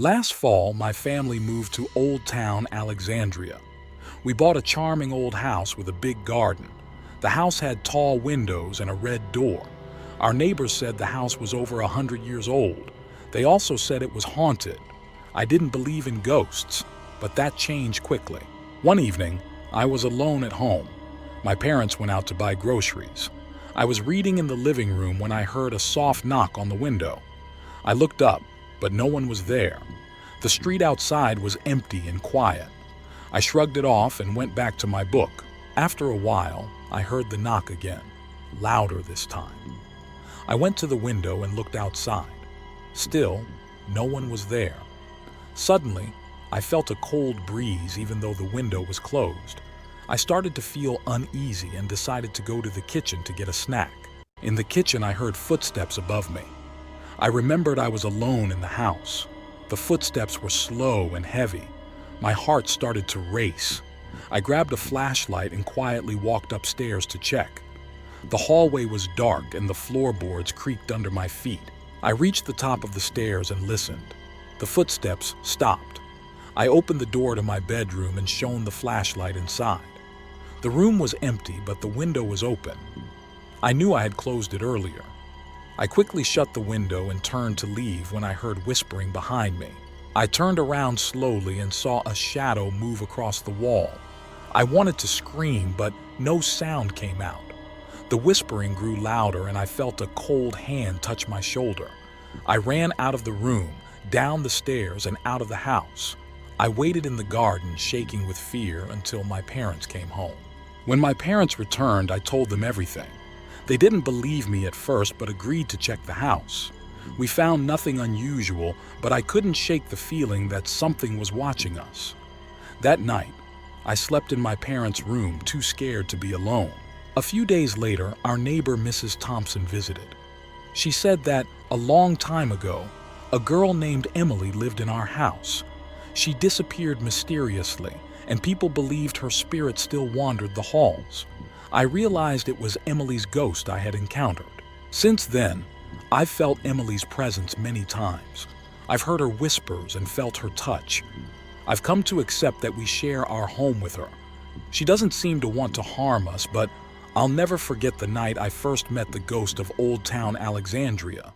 Last fall, my family moved to Old Town Alexandria. We bought a charming old house with a big garden. The house had tall windows and a red door. Our neighbors said the house was over 100 years old. They also said it was haunted. I didn't believe in ghosts, but that changed quickly. One evening, I was alone at home. My parents went out to buy groceries. I was reading in the living room when I heard a soft knock on the window. I looked up, but no one was there. The street outside was empty and quiet. I shrugged it off and went back to my book. After a while, I heard the knock again, louder this time. I went to the window and looked outside. Still, no one was there. Suddenly, I felt a cold breeze even though the window was closed. I started to feel uneasy and decided to go to the kitchen to get a snack. In the kitchen, I heard footsteps above me. I remembered I was alone in the house. The footsteps were slow and heavy. My heart started to race. I grabbed a flashlight and quietly walked upstairs to check. The hallway was dark and the floorboards creaked under my feet. I reached the top of the stairs and listened. The footsteps stopped. I opened the door to my bedroom and shone the flashlight inside. The room was empty, but the window was open. I knew I had closed it earlier. I quickly shut the window and turned to leave when I heard whispering behind me. I turned around slowly and saw a shadow move across the wall. I wanted to scream, but no sound came out. The whispering grew louder and I felt a cold hand touch my shoulder. I ran out of the room, down the stairs, and out of the house. I waited in the garden, shaking with fear, until my parents came home. When my parents returned, I told them everything. They didn't believe me at first, but agreed to check the house. We found nothing unusual, but I couldn't shake the feeling that something was watching us. That night, I slept in my parents' room, too scared to be alone. A few days later, our neighbor Mrs. Thompson visited. She said that a long time ago, a girl named Emily lived in our house. She disappeared mysteriously, and people believed her spirit still wandered the halls. I realized it was Emily's ghost I had encountered. Since then, I've felt Emily's presence many times. I've heard her whispers and felt her touch. I've come to accept that we share our home with her. She doesn't seem to want to harm us, but I'll never forget the night I first met the ghost of Old Town Alexandria.